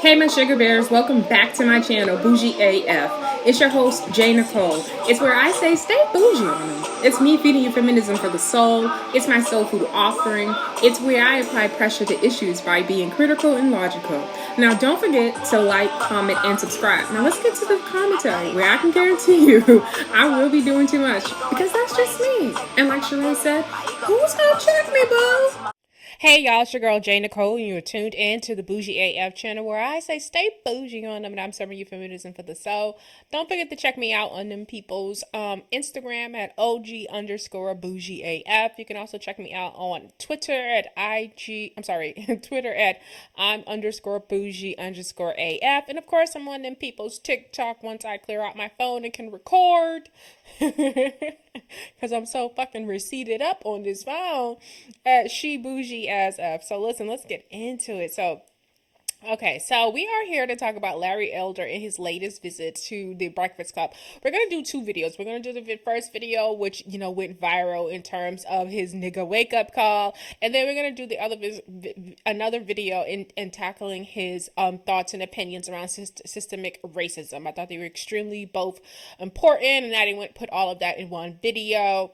Hey my sugar bears, welcome back to my channel, Bougie AF. It's your host, J. Nicole. It's where I say stay bougie on them. It's me feeding you feminism for the soul. It's my soul food offering. It's where I apply pressure to issues by being critical and logical. Now don't forget to like, comment, and subscribe. Now let's get to the commentary where I can guarantee you I will be doing too much because that's just me. And like Charla said, who's gonna check me, boo? Hey y'all, it's your girl J. Nicole, and you're tuned in to the Bougie AF channel where I say stay bougie on them, and I'm serving you feminism for the soul. Don't forget to check me out on them people's Instagram at OG_BougieAF. You can also check me out on Twitter at Twitter at I'm_bougie_AF. And of course, I'm on them people's TikTok once I clear out my phone and can record. Because I'm so fucking receded up on this phone at She Bougie as F. So listen, let's get into it. Okay, so we are here to talk about Larry Elder and his latest visit to the Breakfast Club. We're going to do two videos. We're going to do the first video, which, went viral in terms of his nigga wake-up call. And then we're going to do the other another video in tackling his thoughts and opinions around systemic racism. I thought they were extremely both important, and I didn't put all of that in one video.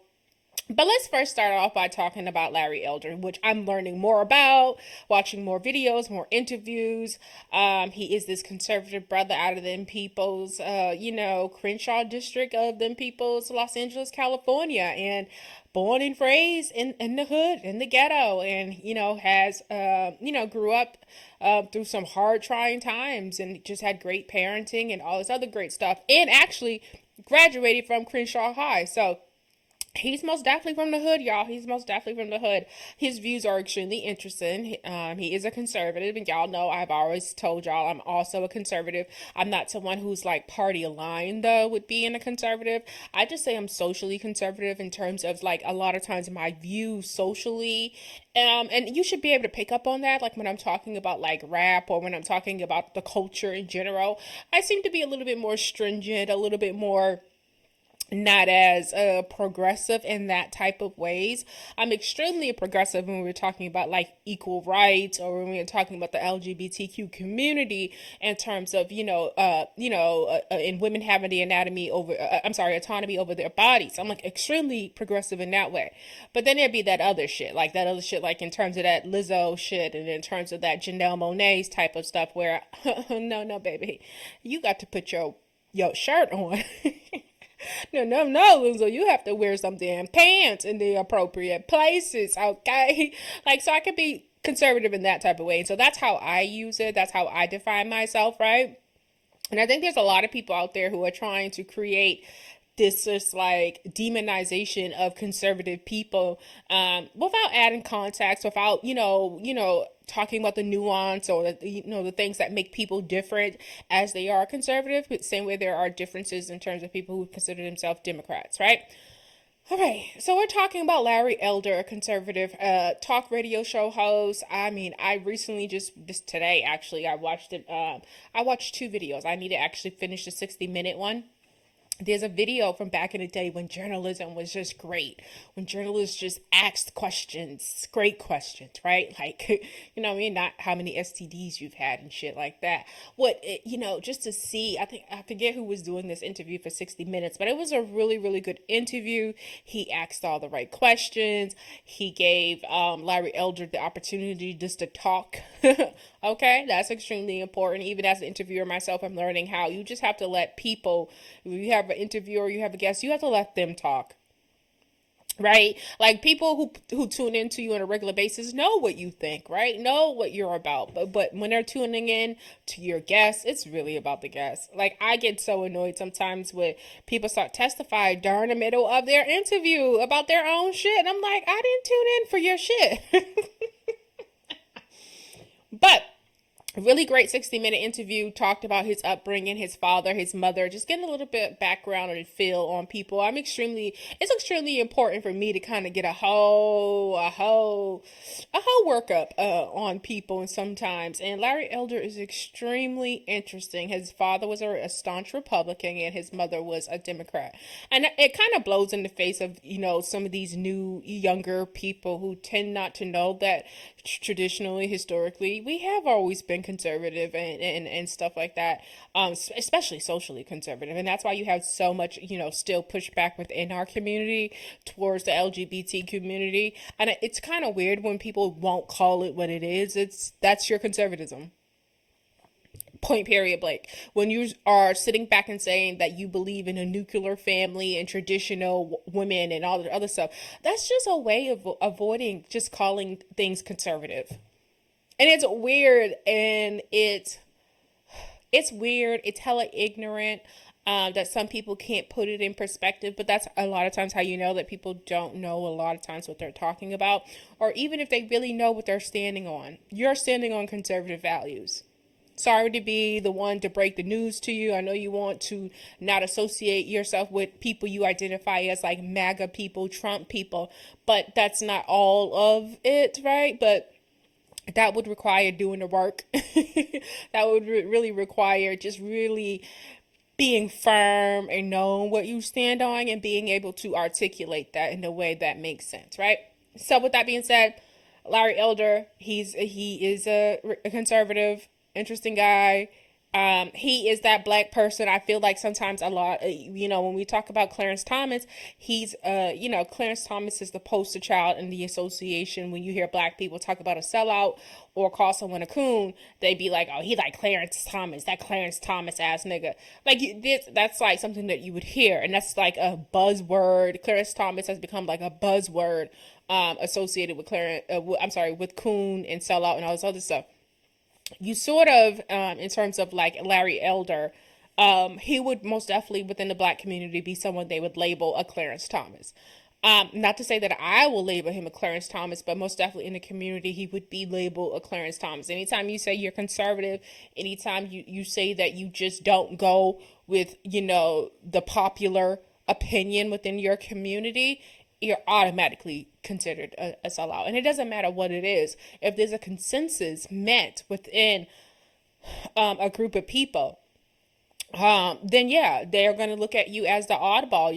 But let's first start off by talking about Larry Elder, which I'm learning more about, watching more videos, more interviews. He is this conservative brother out of them people's, Crenshaw district of them people's, Los Angeles, California, and born and raised in the hood, in the ghetto, and, has, grew up through some hard, trying times and just had great parenting and all this other great stuff, and actually graduated from Crenshaw High. So he's most definitely from the hood, y'all. He's most definitely from the hood. His views are extremely interesting. He is a conservative, and y'all know I've always told y'all I'm also a conservative. I'm not someone who's like party aligned, though, with being a conservative. I just say I'm socially conservative in terms of like a lot of times my views socially. And you should be able to pick up on that, like when I'm talking about like rap or when I'm talking about the culture in general. I seem to be a little bit more stringent, a little bit more not as progressive in that type of ways. I'm extremely progressive when we're talking about like equal rights, or when we're talking about the LGBTQ community in terms of in women having the autonomy over their bodies. I'm like extremely progressive in that way. But then there'd be that other shit like in terms of that Lizzo shit, and in terms of that Janelle Monáe's type of stuff where no baby, you got to put your shirt on. No, Lizzo, you have to wear some damn pants in the appropriate places, okay? Like, so I could be conservative in that type of way. And so that's how I use it. That's how I define myself, right? And I think there's a lot of people out there who are trying to create this just like demonization of conservative people without adding context, without talking about the nuance or the things that make people different as they are conservative. Same way there are differences in terms of people who consider themselves Democrats, right? All right, so we're talking about Larry Elder, a conservative talk radio show host. I mean, I recently just today actually I watched it. I watched two videos. I need to actually finish the 60-minute one. There's a video from back in the day when journalism was just great, when journalists just asked questions, great questions, right? Like, not how many STDs you've had and shit like that. Just to see, I forget who was doing this interview for 60 minutes, but it was a really, really good interview. He asked all the right questions. He gave Larry Elder the opportunity just to talk. Okay, that's extremely important. Even as an interviewer myself, I'm learning how you just have to let people, if you have an interviewer, you have a guest, you have to let them talk. Right? Like people who tune into you on a regular basis know what you think, right? Know what you're about. But when they're tuning in to your guests, it's really about the guests. Like I get so annoyed sometimes when people start testifying during the middle of their interview about their own shit. And I'm like, I didn't tune in for your shit. But really great 60-minute interview, talked about his upbringing, his father, his mother, just getting a little bit background and feel on people. It's extremely important for me to kind of get a whole workup on people, and sometimes. And Larry Elder is extremely interesting. His father was a staunch Republican and his mother was a Democrat. And it kind of blows in the face of, some of these new younger people who tend not to know that traditionally, historically, we have always been conservative and stuff like that, especially socially conservative. And that's why you have so much, still pushback within our community towards the LGBT community. And it's kind of weird when people won't call it what it is. That's your conservatism. Point period blank. When you are sitting back and saying that you believe in a nuclear family and traditional women and all the other stuff, that's just a way of avoiding just calling things conservative. And it's weird, and it's weird. It's hella ignorant. That some people can't put it in perspective, but that's a lot of times how you know that people don't know a lot of times what they're talking about, or even if they really know what they're standing on. You're standing on conservative values. Sorry to be the one to break the news to you. I know you want to not associate yourself with people you identify as like MAGA people, Trump people, but that's not all of it, right? But that would require doing the work. That would really require just really being firm and knowing what you stand on and being able to articulate that in a way that makes sense, right? So with that being said, Larry Elder, he is a conservative, interesting guy. He is that black person. I feel like sometimes a lot, when we talk about Clarence Thomas, he's, Clarence Thomas is the poster child in the association. When you hear black people talk about a sellout or call someone a coon, they be like, oh, he like Clarence Thomas, that Clarence Thomas ass nigga. Like that's like something that you would hear. And that's like a buzzword. Clarence Thomas has become like a buzzword, associated with with coon and sellout and all this other stuff. You sort of, in terms of like Larry Elder, he would most definitely within the black community be someone they would label a Clarence Thomas. Not to say that I will label him a Clarence Thomas, but most definitely in the community, he would be labeled a Clarence Thomas. Anytime you say you're conservative, anytime you say that you just don't go with, the popular opinion within your community, you're automatically considered a sellout. And it doesn't matter what it is. If there's a consensus met within a group of people, then yeah, they're gonna look at you as the oddball.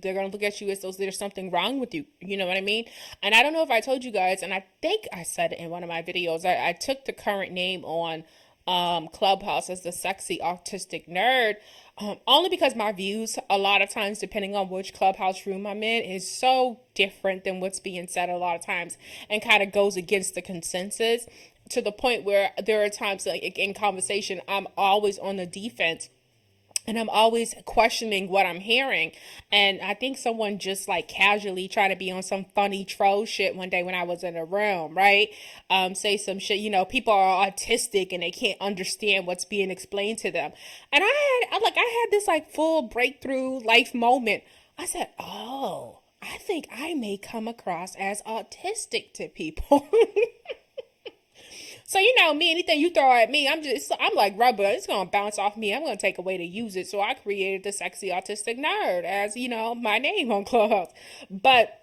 They're gonna look at you as though there's something wrong with you. You know what I mean? And I don't know if I told you guys, and I think I said it in one of my videos. I took the current name on Clubhouse as the sexy autistic nerd. Only because my views, a lot of times, depending on which Clubhouse room I'm in, is so different than what's being said a lot of times, and kind of goes against the consensus to the point where there are times, like in conversation, I'm always on the defense and I'm always questioning what I'm hearing. And I think someone just like casually trying to be on some funny troll shit one day when I was in a room, right? Say some shit, people are autistic and they can't understand what's being explained to them. And I had this like full breakthrough life moment. I said, oh, I think I may come across as autistic to people. So me, anything you throw at me, I'm like rubber. It's gonna bounce off me. I'm gonna take a way to use it. So I created the sexy autistic nerd as my name on Clubhouse. But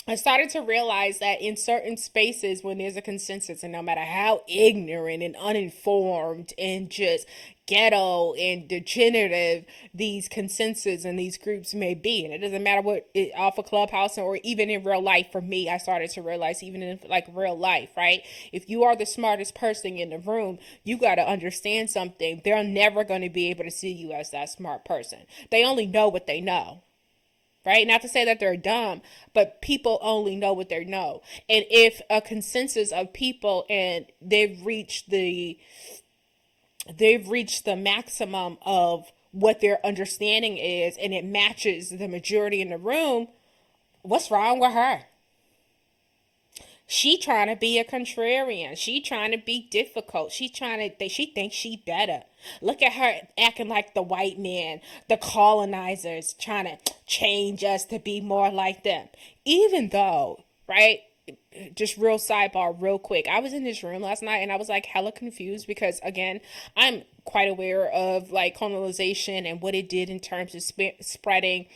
I started to realize that in certain spaces, when there's a consensus, and no matter how ignorant and uninformed and just ghetto and degenerative these consensus and these groups may be, and it doesn't matter what off a Clubhouse or even in real life. For me, I started to realize even in like real life, right? If you are the smartest person in the room, you got to understand something. They're never going to be able to see you as that smart person. They only know what they know. Right? Not to say that they're dumb, but people only know what they know. And if a consensus of people and they've reached the maximum of what their understanding is and it matches the majority in the room, what's wrong with her? She trying to be a contrarian. She trying to be difficult. She thinks she better. Look at her acting like the white man, the colonizers trying to change us to be more like them. Even though, right? Just real sidebar, real quick. I was in this room last night and I was like hella confused because again, I'm quite aware of like colonization and what it did in terms of spreading,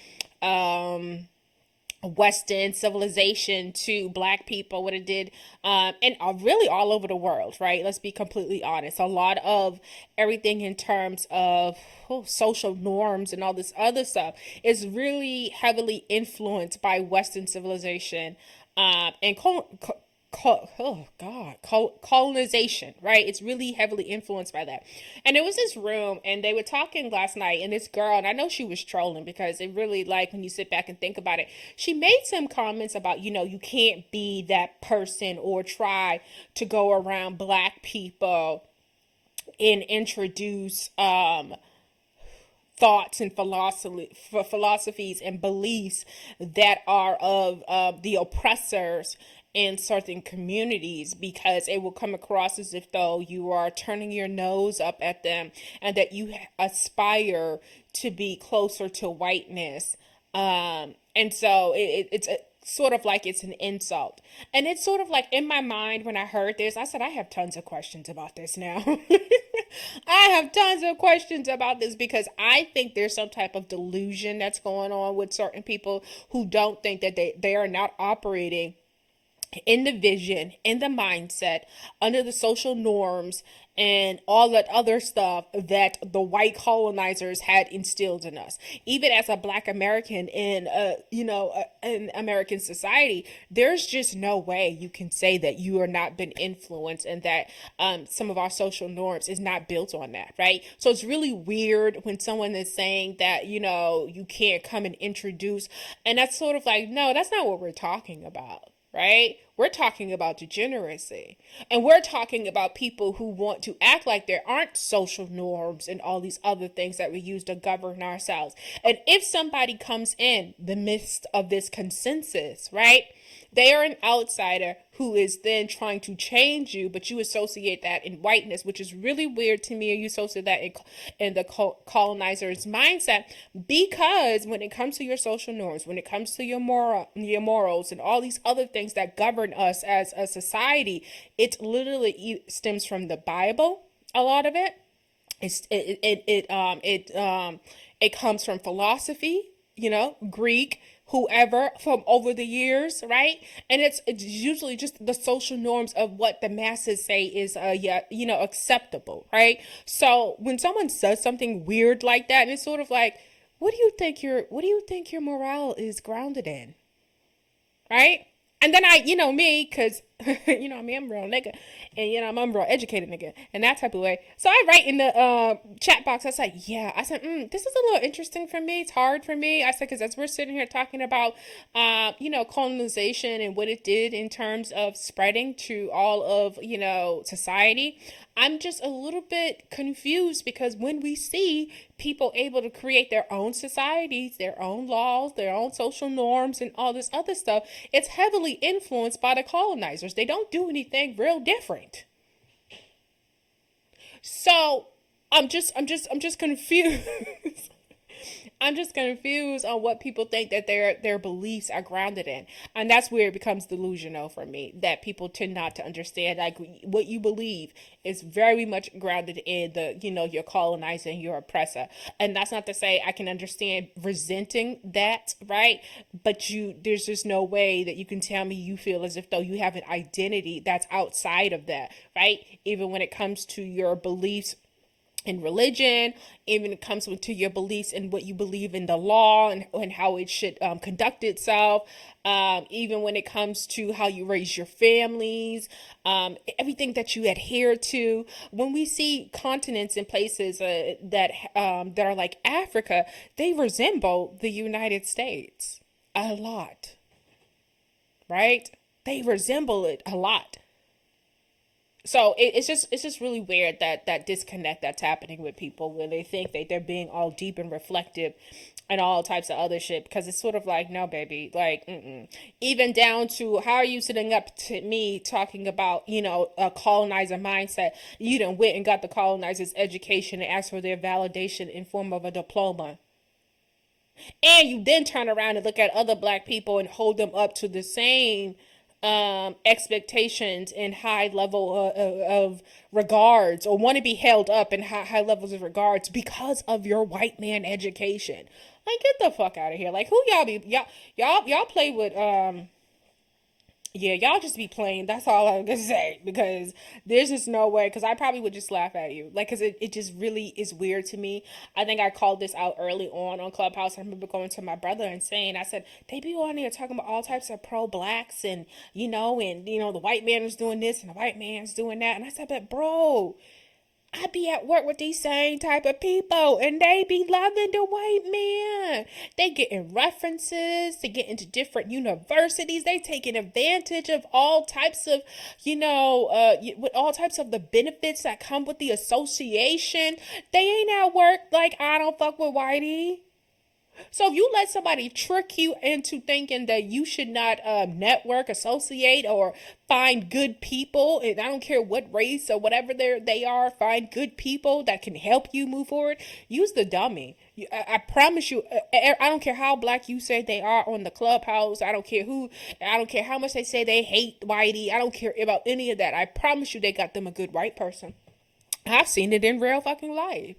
Western civilization to black people, what it did, and really all over the world, right? Let's be completely honest. A lot of everything in terms of social norms and all this other stuff is really heavily influenced by Western civilization, and colonization, right? It's really heavily influenced by that. And it was this room, and they were talking last night, and this girl, and I know she was trolling because it really, like, when you sit back and think about it, she made some comments about, you can't be that person or try to go around black people and introduce thoughts and philosophies and beliefs that are of the oppressors in certain communities, because it will come across as if though you are turning your nose up at them and that you aspire to be closer to whiteness. And so it's sort of like it's an insult. And it's sort of like in my mind when I heard this, I said, I have tons of questions about this now. I have tons of questions about this because I think there's some type of delusion that's going on with certain people who don't think that they are not operating in the vision, in the mindset, under the social norms, and all that other stuff that the white colonizers had instilled in us. Even as a black American in American society, there's just no way you can say that you are not been influenced and that some of our social norms is not built on that, right? So it's really weird when someone is saying that, you can't come and introduce, and that's sort of like, no, that's not what we're talking about. Right? We're talking about degeneracy. And we're talking about people who want to act like there aren't social norms and all these other things that we use to govern ourselves. And if somebody comes in the midst of this consensus, right? They are an outsider who is then trying to change you, but you associate that in whiteness, which is really weird to me. You associate that in the colonizer's mindset, because when it comes to your social norms, when it comes to your morals, and all these other things that govern us as a society, it literally stems from the Bible. A lot of it, it comes from philosophy, Greek, whoever from over the years, right? And it's usually just the social norms of what the masses say is acceptable, right? So when someone says something weird like that, and it's sort of like, what do you think your morale is grounded in? Right? And then me, because, me, I'm a real nigga. And, I'm a real educated nigga in that type of way. So I write in the chat box, I said, this is a little interesting for me. It's hard for me. I said, because as we're sitting here talking about, colonization and what it did in terms of spreading to all of, society, I'm just a little bit confused because when we see people able to create their own societies, their own laws, their own social norms, and all this other stuff, it's heavily influenced by the colonizers. They don't do anything real different. So I'm just confused. I'm just confused on what people think that their beliefs are grounded in. And that's where it becomes delusional for me, that people tend not to understand like what you believe is very much grounded in the, your colonizer and your oppressor. And that's not to say I can understand resenting that, right? But there's just no way that you can tell me you feel as if though you have an identity that's outside of that, right? Even when it comes to your beliefs in religion, even it comes to your beliefs and what you believe in the law and how it should conduct itself, even when it comes to how you raise your families, everything that you adhere to. When we see continents and places that are like Africa, they resemble the United States a lot, right? They resemble it a lot. So it's just really weird that disconnect that's happening with people when they think that they're being all deep and reflective and all types of other shit, because it's sort of like, no, baby, like, even down to how are you sitting up to me talking about a colonizer mindset? You done went and got the colonizer's education and asked for their validation in form of a diploma, and you then turn around and look at other black people and hold them up to the same expectations and high level of regards, or want to be held up in high levels of regards because of your white man education. Like, get the fuck out of here. Like, who y'all be, y'all play with Yeah, y'all just be playing. That's all I'm gonna say because there's just no way. Because I probably would just laugh at you, like, because it just really is weird to me. I think I called this out early on Clubhouse. I remember going to my brother and saying, I said they be on there talking about all types of pro blacks and the white man is doing this and the white man's doing that, and I said, but bro, I be at work with these same type of people and they be loving the white man. They getting references, they get into different universities, they taking advantage of all types of, with all types of the benefits that come with the association. They ain't at work like I don't fuck with whitey. So if you let somebody trick you into thinking that you should not network, associate, or find good people, and I don't care what race or whatever they are, find good people that can help you move forward. Use the dummy. I promise you. I don't care how black you say they are on the Clubhouse. I don't care who. I don't care how much they say they hate whitey. I don't care about any of that. I promise you, they got them a good white person. I've seen it in real fucking life.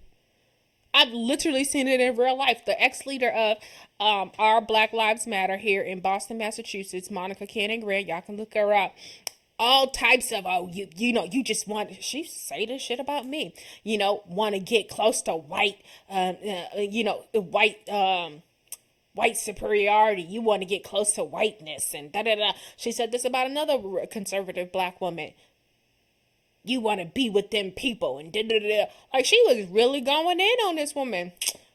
I've literally seen it in real life. The ex-leader of our Black Lives Matter here in Boston, Massachusetts, Monica Cannon Grant, y'all can look her up. All types of, you just want, she say this shit about me, want to get close to white superiority. You want to get close to whiteness and da da da. She said this about another conservative black woman. You want to be with them people and da da da. Like, she was really going in on this woman.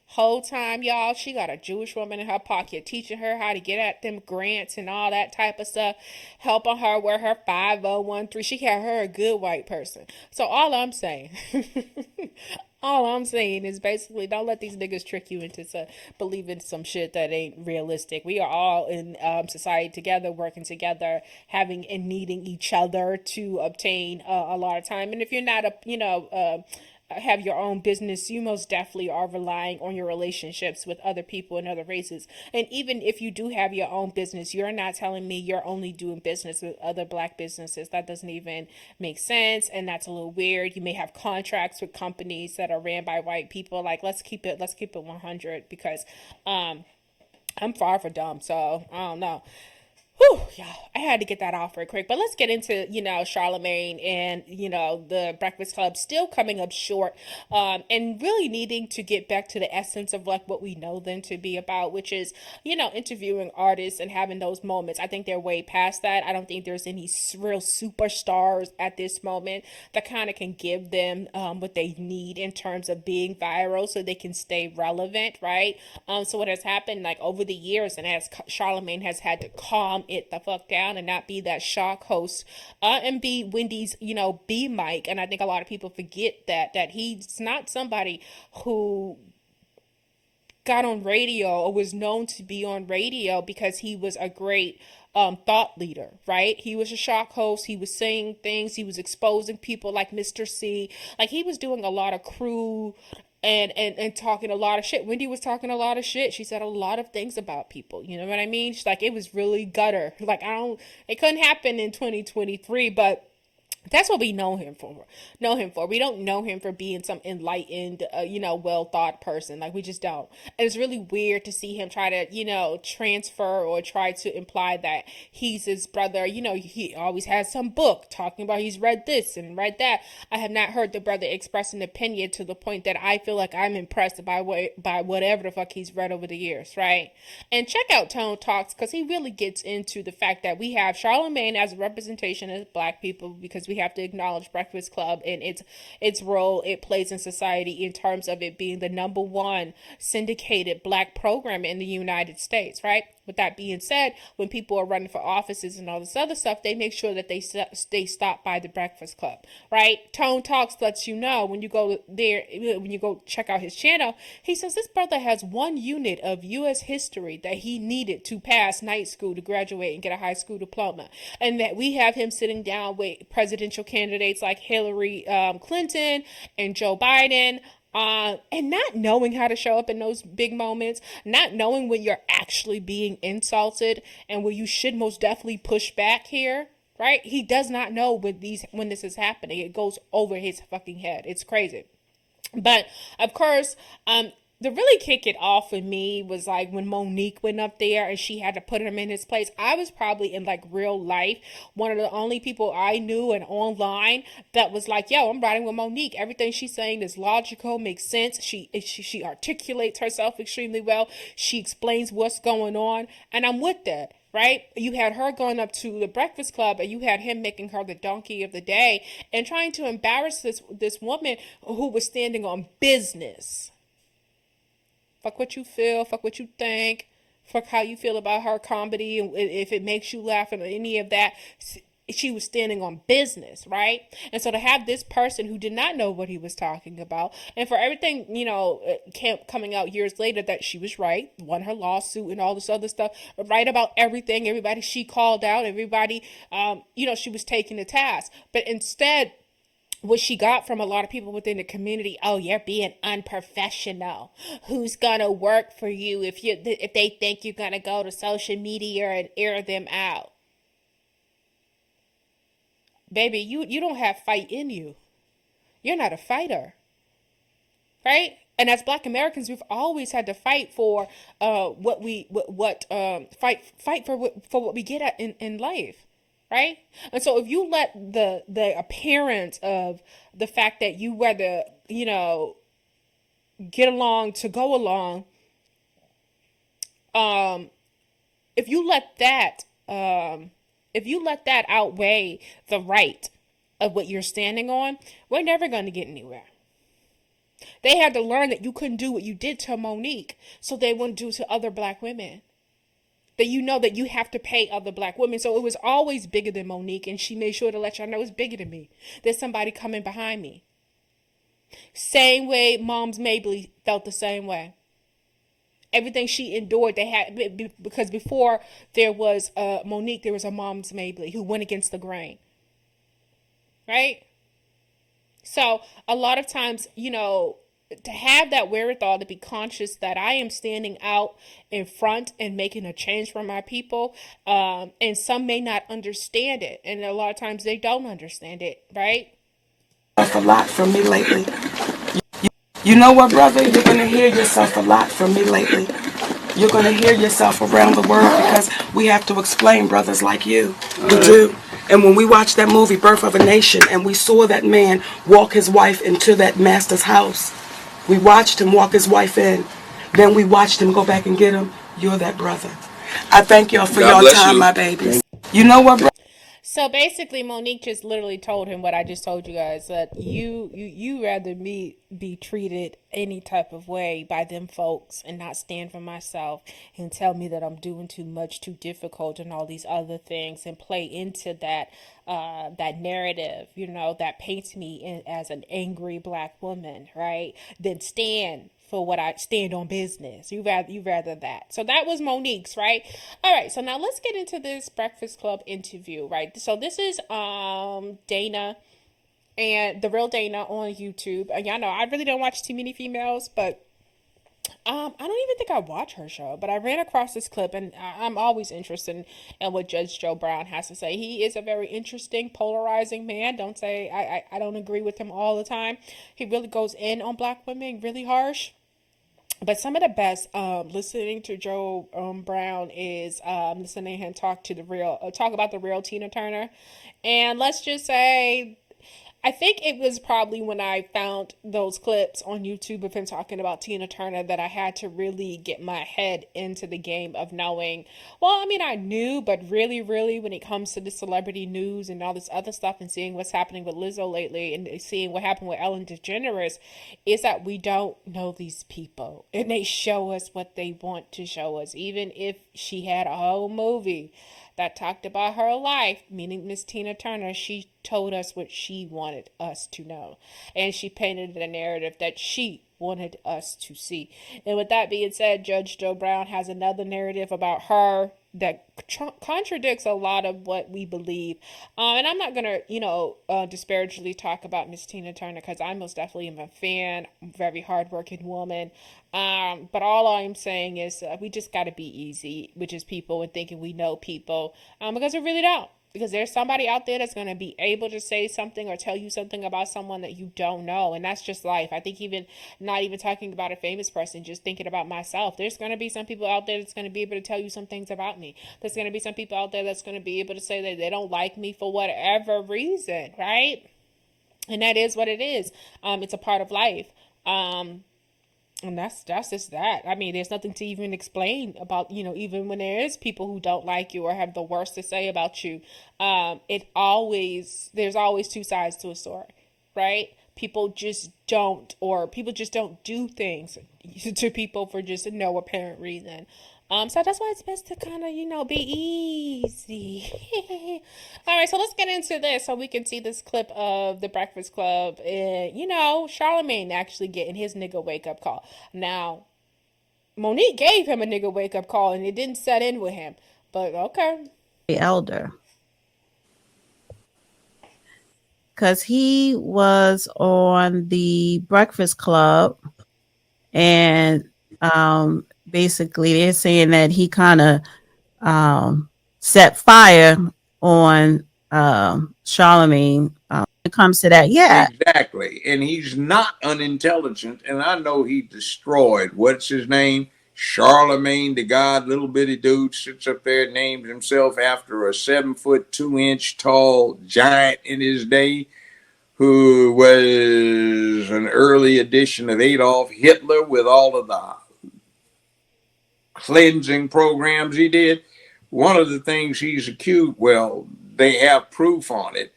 Whole time, y'all, she got a Jewish woman in her pocket teaching her how to get at them grants and all that type of stuff, helping her with her 5013. She had her a good white person. So all I'm saying, is basically don't let these niggas trick you into believing some shit that ain't realistic. We are all in society together, working together, having and needing each other to obtain a lot of time. And if you're not have your own business, you most definitely are relying on your relationships with other people and other races. And even if you do have your own business, you're not telling me you're only doing business with other black businesses. That doesn't even make sense, and that's a little weird. You may have contracts with companies that are ran by white people. Like, let's keep it 100, because I'm far from dumb, so I don't know. Whew, yeah, I had to get that off real quick. But let's get into, Charlemagne and, the Breakfast Club still coming up short, and really needing to get back to the essence of like what we know them to be about, which is, interviewing artists and having those moments. I think they're way past that. I don't think there's any real superstars at this moment that kind of can give them what they need in terms of being viral so they can stay relevant, right? So what has happened, like, over the years, and as Charlemagne has had to calm it the fuck down and not be that shock host, and be Wendy's, B Mike. And I think a lot of people forget that he's not somebody who got on radio or was known to be on radio because he was a great thought leader, right? He was a shock host. He was saying things. He was exposing people like Mr. C. Like, he was doing a lot of crude and talking a lot of shit. Wendy was talking a lot of shit. She said a lot of things about people. You know what I mean? She's like, it was really gutter. Like, it couldn't happen in 2023, but that's what we know him for. We don't know him for being some enlightened, well thought person. Like, we just don't. And it's really weird to see him try to, transfer or try to imply that he's his brother. He always has some book talking about he's read this and read that. I have not heard the brother express an opinion to the point that I feel like I'm impressed by whatever the fuck he's read over the years, right? And check out Tone Talks, because he really gets into the fact that we have Charlemagne as a representation of black people, because we have to acknowledge Breakfast Club and its role it plays in society in terms of it being the number one syndicated black program in the United States, right? With that being said, when people are running for offices and all this other stuff, they make sure that they stop by the Breakfast Club, right? Tone Talks lets you know when you go there, when you go check out his channel, he says this brother has one unit of U.S. history that he needed to pass night school to graduate and get a high school diploma, and that we have him sitting down with presidential candidates like Hillary Clinton and Joe Biden, and not knowing how to show up in those big moments, not knowing when you're actually being insulted and where you should most definitely push back here, right? He does not know when this is happening. It goes over his fucking head. It's crazy. But of course, to really kick it off for me was like when Monique went up there and she had to put him in his place. I was probably in like real life one of the only people I knew and online that was like, yo, I'm riding with Monique. Everything she's saying is logical, makes sense. She articulates herself extremely well. She explains what's going on, and I'm with that. Right? You had her going up to the Breakfast Club and you had him making her the donkey of the day and trying to embarrass this woman who was standing on business. Fuck what you feel, fuck what you think, fuck how you feel about her comedy, and if it makes you laugh and any of that. She was standing on business, right? And so to have this person who did not know what he was talking about, and for everything, coming out years later that she was right, won her lawsuit and all this other stuff, right about everything, everybody she called out, everybody, she was taking to task. But instead, what she got from a lot of people within the community, oh, you're being unprofessional. Who's gonna work for you if they think you're gonna go to social media and air them out? Baby, you don't have fight in you. You're not a fighter, right? And as Black Americans, we've always had to fight for fight for what we get at in life. Right? And so if you let the appearance of the fact that you rather, get along to go along, if you let that outweigh the right of what you're standing on, we're never going to get anywhere. They had to learn that you couldn't do what you did to Monique, so they wouldn't do to other Black women. That that you have to pay other Black women. So it was always bigger than Monique, and she made sure to let y'all know it's bigger than me. There's somebody coming behind me. Same way Moms Mabley felt the same way. Everything she endured, they had, because before there was Monique, there was a Moms Mabley who went against the grain. Right? So a lot of times, to have that wherewithal to be conscious that I am standing out in front and making a change for my people, and some may not understand it, and a lot of times they don't understand it, right? A lot from me lately. You know what, brother? You're going to hear yourself a lot from me lately. You're going to hear yourself around the world because we have to explain brothers like you. We do. And when we watched that movie, Birth of a Nation, and we saw that man walk his wife into that master's house, we watched him walk his wife in. Then we watched him go back and get him. You're that brother. I thank y'all for your time, my babies. You know what, brother? So basically, Monique just literally told him what I just told you guys, that you rather me be treated any type of way by them folks and not stand for myself and tell me that I'm doing too much, too difficult, and all these other things, and play into that that narrative, that paints me as an angry Black woman, right? Then stand for what I stand on business. You rather that. So that was Monique's, right? All right. So now let's get into this Breakfast Club interview, right? So this is Dana and the real Dana on YouTube. And y'all know I really don't watch too many females, but I don't even think I watch her show, but I ran across this clip, and I'm always interested in what Judge Joe Brown has to say. He is a very interesting, polarizing man. Don't say I don't agree with him all the time. He really goes in on Black women, really harsh. But some of the best listening to Joe Brown is listening to him talk about the real Tina Turner. And let's just say, I think it was probably when I found those clips on YouTube of him talking about Tina Turner that I had to really get my head into the game of knowing. Well, I mean, I knew, but really, really, when it comes to the celebrity news and all this other stuff and seeing what's happening with Lizzo lately and seeing what happened with Ellen DeGeneres, is that we don't know these people. And they show us what they want to show us. Even if she had a whole movie that talked about her life, meaning Miss Tina Turner, she told us what she wanted us to know. And she painted a narrative that she wanted us to see. And with that being said, Judge Joe Brown has another narrative about her that contradicts a lot of what we believe. And I'm not going to, disparagingly talk about Miss Tina Turner, because I most definitely am a fan, very hardworking woman. But all I'm saying is we just got to be easy with just people and thinking we know people, because we really don't. Because there's somebody out there that's going to be able to say something or tell you something about someone that you don't know. And that's just life. I think even not even talking about a famous person, just thinking about myself. There's going to be some people out there that's going to be able to tell you some things about me. There's going to be some people out there that's going to be able to say that they don't like me for whatever reason, right? And that is what it is. It's a part of life. And that's just that. I mean, there's nothing to even explain about, even when there is people who don't like you or have the worst to say about you. There's always two sides to a story, right? People just don't do things to people for just no apparent reason. So that's why it's best to kind of, be easy. All right, so let's get into this so we can see this clip of the Breakfast Club and, Charlamagne actually getting his nigga wake up call. Now, Monique gave him a nigga wake up call and it didn't set in with him, but okay. The elder. Because he was on the Breakfast Club and, basically, they're saying that he kind of set fire on Charlamagne. When it comes to that, yeah, exactly. And he's not unintelligent. And I know he destroyed what's his name, Charlamagne, the god, little bitty dude, sits up there, names himself after a 7'2" tall giant in his day, who was an early edition of Adolf Hitler with all of the cleansing programs he did. One of the things he's accused, well, they have proof on it.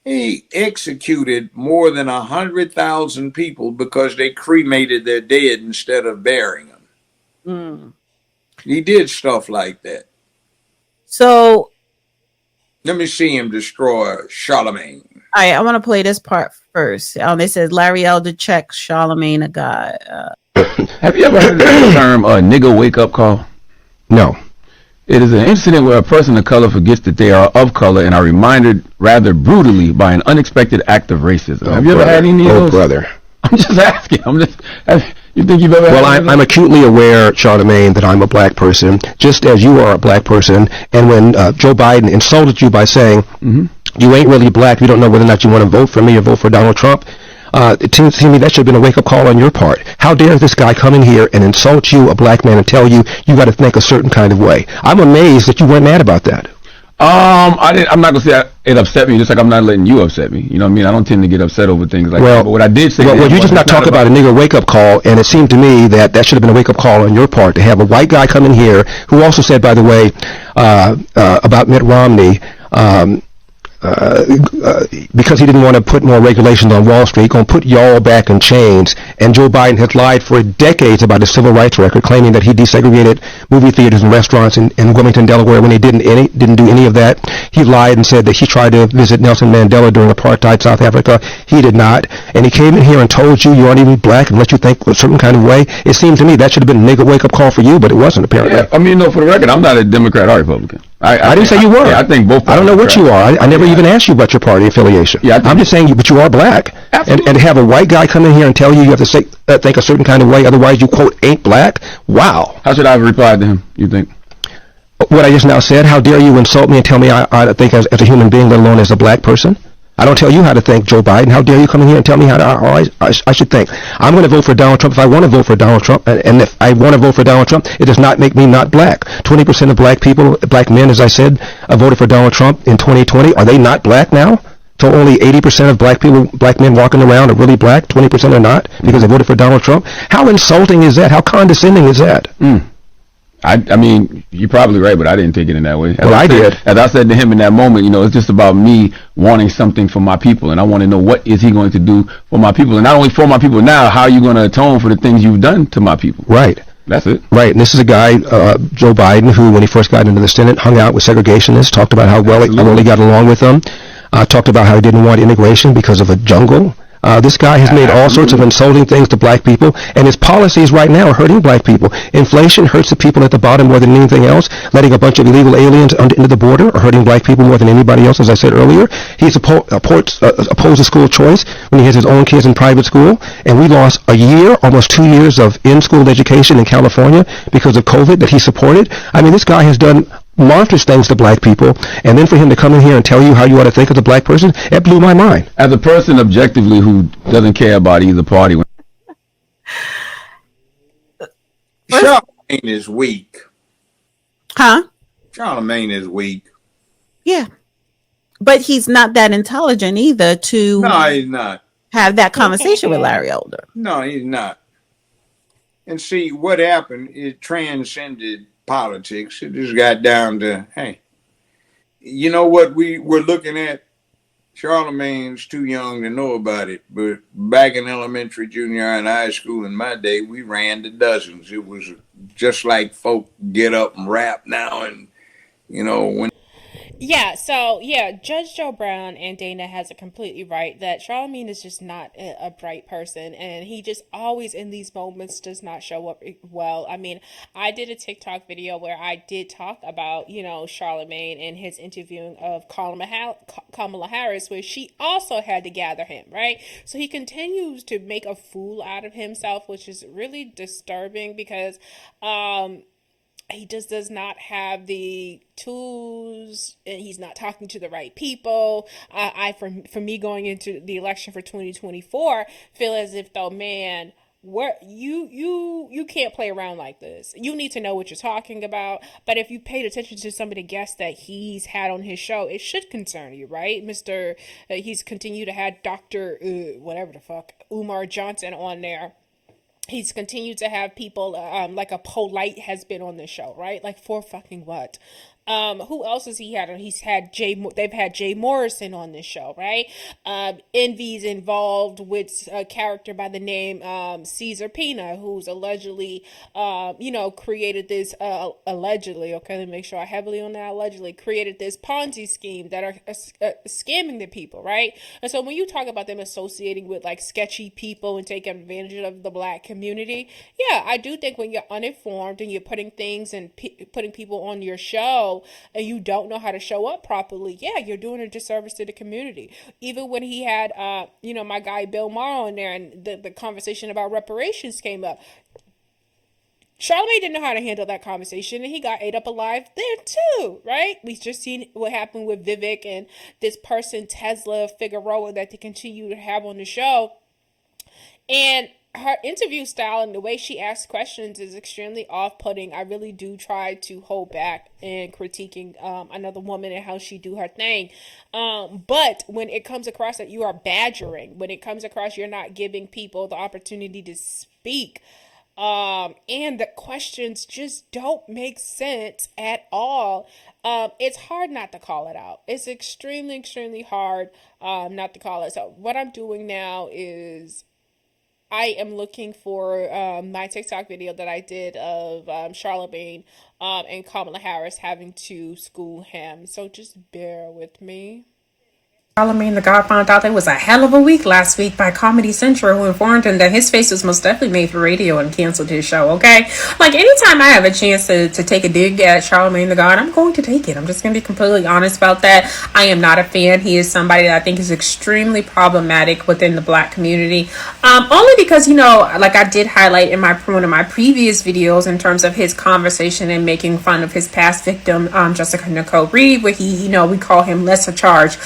He executed more than 100,000 people because they cremated their dead instead of burying them. He did stuff like that. So let me see him destroy Charlamagne. I want to play this part first. It says Larry Elder checks Charlamagne a god. Have you ever heard the term nigga wake up call? No. It is an incident where a person of color forgets that they are of color and are reminded rather brutally by an unexpected act of racism. Have you ever had any of those? Oh, brother. I'm just asking. You think you've ever had Well, I'm acutely aware, Charlamagne, that I'm a black person, just as you are a black person. And when Joe Biden insulted you by saying, you ain't really black, you don't know whether or not you want to vote for me or vote for Donald Trump, it seems to me that should have been a wake-up call on your part. How dare this guy come in here and insult you, a black man, and tell you you got to think a certain kind of way? I'm amazed that you weren't mad about that. I'm not gonna say it upset me, just like I'm not letting you upset me. You know what I mean? I don't tend to get upset over things like that. But what I did say, well, you just not talk about a nigger wake-up call, and it seemed to me that should have been a wake-up call on your part to have a white guy come in here who also said, by the way, about Mitt Romney. Because he didn't want to put more regulations on Wall Street, going to put y'all back in chains. And Joe Biden has lied for decades about his civil rights record, claiming that he desegregated movie theaters and restaurants in Wilmington, Delaware, when he didn't do any of that. He lied and said that he tried to visit Nelson Mandela during apartheid South Africa. He did not. And he came in here and told you aren't even black and let you think a certain kind of way. It seemed to me that should have been a nigga wake-up call for you, but it wasn't, apparently. Yeah, I mean, no, for the record, I'm not a Democrat or Republican. I didn't say you were. I think both. I don't know what you are. I never even asked you about your party affiliation. Yeah, I'm just saying but you are black. And to have a white guy come in here and tell you have to say, think a certain kind of way, otherwise you, quote, ain't black? Wow. How should I have replied to him, you think? What I just now said, how dare you insult me and tell me I think as a human being, let alone as a black person? I don't tell you how to think, Joe Biden. How dare you come in here and tell me how I should think? I'm going to vote for Donald Trump if I want to vote for Donald Trump. And if I want to vote for Donald Trump, it does not make me not black. 20% of black people, black men, as I said, voted for Donald Trump in 2020. Are they not black now? So only 80% of black men walking around are really black, 20% are not because they voted for Donald Trump? How insulting is that? How condescending is that? I mean, you're probably right, but I didn't take it in that way. I did. As I said to him in that moment, it's just about me wanting something for my people, and I want to know what is he going to do for my people, and not only for my people now, how are you going to atone for the things you've done to my people? Right. That's it. Right, and this is a guy, Joe Biden, who, when he first got into the Senate, hung out with segregationists, talked about how well he got along with them, talked about how he didn't want immigration because of a jungle. This guy has made all sorts of insulting things to black people, and his policies right now are hurting black people. Inflation hurts the people at the bottom more than anything else. Letting a bunch of illegal aliens into the border are hurting black people more than anybody else, as I said earlier. He's opposed to school choice when he has his own kids in private school, and we lost a year, almost 2 years of in-school education in California because of COVID that he supported. I mean, this guy has done monstrous things to black people, and then for him to come in here and tell you how you ought to think of the black person, it blew my mind. As a person objectively who doesn't care about either party. Charlemagne is weak. Huh? Charlemagne is weak. Yeah. But he's not that intelligent either to No, he's not. have that conversation with Larry Elder. No, he's not. And see, what happened, it transcended politics. It just got down to, hey, you know what we were looking at? Charlemagne's too young to know about it, but back in elementary, junior, and high school in my day, we ran to dozens. It was just like folk get up and rap now, and you know when. Yeah, so yeah, Judge Joe Brown and Dana has it completely right that Charlemagne is just not a bright person, and he just always in these moments does not show up well. I mean, I did a TikTok video where I did talk about, Charlemagne and his interviewing of Kamala Harris, where she also had to gather him, right? So he continues to make a fool out of himself, which is really disturbing because, he just does not have the tools, and he's not talking to the right people. For me going into the election for 2024, feel as if though, man, where you can't play around like this. You need to know what you're talking about. But if you paid attention to some of the guests that he's had on his show, it should concern you, right? He's continued to have Dr. whatever the fuck, Umar Johnson on there. He's continued to have people like a Polite has been on the show, right? Like for fucking what? Who else has he had on? They've had Jay Morrison on this show, right? Envy's involved with a character by the name Caesar Pina, who's allegedly, created this, allegedly, okay, let me make sure I heavily on that, allegedly created this Ponzi scheme that are scamming the people, right? And so when you talk about them associating with like sketchy people and taking advantage of the black community, yeah, I do think when you're uninformed and you're putting things and putting people on your show, and you don't know how to show up properly, yeah, you're doing a disservice to the community. Even when he had, my guy Bill Maher on there, and the conversation about reparations came up, Charlemagne didn't know how to handle that conversation, and he got ate up alive there too, right? We just seen what happened with Vivek and this person, Tesla Figueroa, that they continue to have on the show. And her interview style and the way she asks questions is extremely off-putting. I really do try to hold back in critiquing another woman and how she do her thing. But when it comes across that you are badgering, when it comes across you're not giving people the opportunity to speak, and the questions just don't make sense at all, it's hard not to call it out. It's extremely, extremely hard not to call it. So what I'm doing now is I am looking for my TikTok video that I did of Charlemagne and Kamala Harris having to school him. So just bear with me. Charlemagne the God found out it was a hell of a week last week by Comedy Central, who informed him that his face was most definitely made for radio and canceled his show, okay? Like, anytime I have a chance to take a dig at Charlemagne the God, I'm going to take it. I'm just going to be completely honest about that. I am not a fan. He is somebody that I think is extremely problematic within the black community. Only because, like I did highlight in one of my previous videos in terms of his conversation and making fun of his past victim, Jessica Nicole Reed, where he, we call him lesser charge,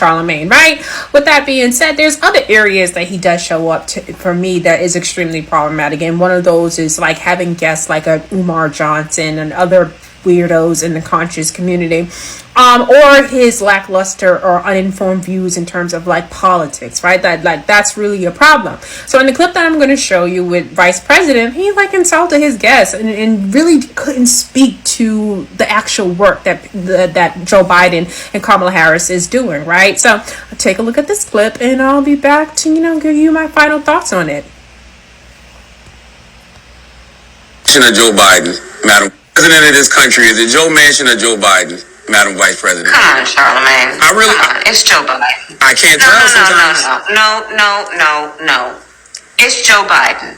Charlemagne, right? With that being said, there's other areas that he does show up to, for me, that is extremely problematic. And one of those is like having guests like a Umar Johnson and other weirdos in the conscious community, or his lackluster or uninformed views in terms of like politics, right? That's really a problem. So in the clip that I'm going to show you with Vice President, he like insulted his guests and really couldn't speak to the actual work that Joe Biden and Kamala Harris is doing, right? So take a look at this clip, and I'll be back to give you my final thoughts on it. Joe Biden, Madam President of this country, is it Joe Manchin or Joe Biden, Madam Vice President? Come on, Charlemagne. It's Joe Biden. I can't tell sometimes. No. It's Joe Biden.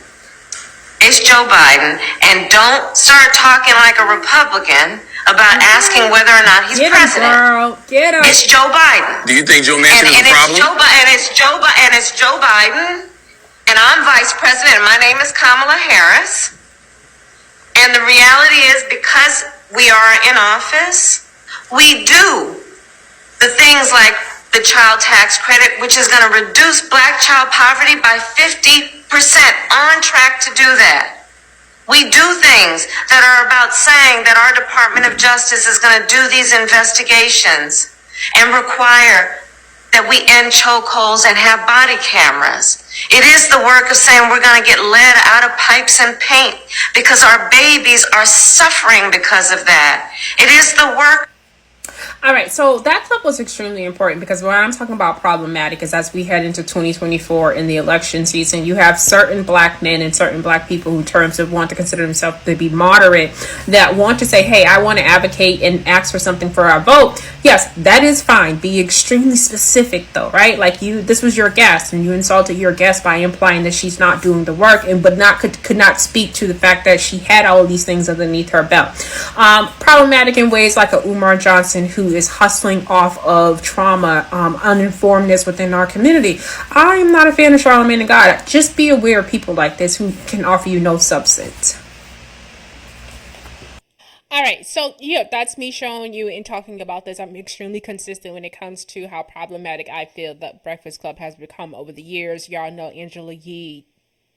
It's Joe Biden. And don't start talking like a Republican about asking whether or not he's president. Girl. Get him. It's Joe Biden. Do you think Joe Manchin is a problem? It's Joe Biden. And I'm Vice President, and my name is Kamala Harris. And the reality is, because we are in office, we do the things like the child tax credit, which is going to reduce black child poverty by 50%, on track to do that. We do things that are about saying that our Department of Justice is going to do these investigations and require that we end chokeholds and have body cameras. It is the work of saying we're going to get lead out of pipes and paint because our babies are suffering because of that. It is the work. All right, so that clip was extremely important because what I'm talking about problematic is as we head into 2024 in the election season, you have certain black men and certain black people who terms of want to consider themselves to be moderate that want to say, hey, I want to advocate and ask for something for our vote. Yes, that is fine. Be extremely specific though, right? Like this was your guest and you insulted your guest by implying that she's not doing the work and but not could not speak to the fact that she had all of these things underneath her belt. Problematic in ways like a Umar Johnson who is hustling off of trauma, uninformedness within our community. I am not a fan of Charlamagne and God. Just be aware of people like this who can offer you no substance. All right, so yeah, that's me showing you and talking about this. I'm extremely consistent when it comes to how problematic I feel that Breakfast Club has become over the years. Y'all know Angela Yee,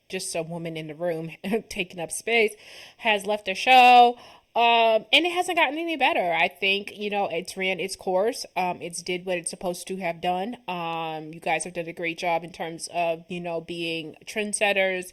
just a woman in the room taking up space, has left the show. And it hasn't gotten any better. I think, it's ran its course. It's did what it's supposed to have done. You guys have done a great job in terms of, being trendsetters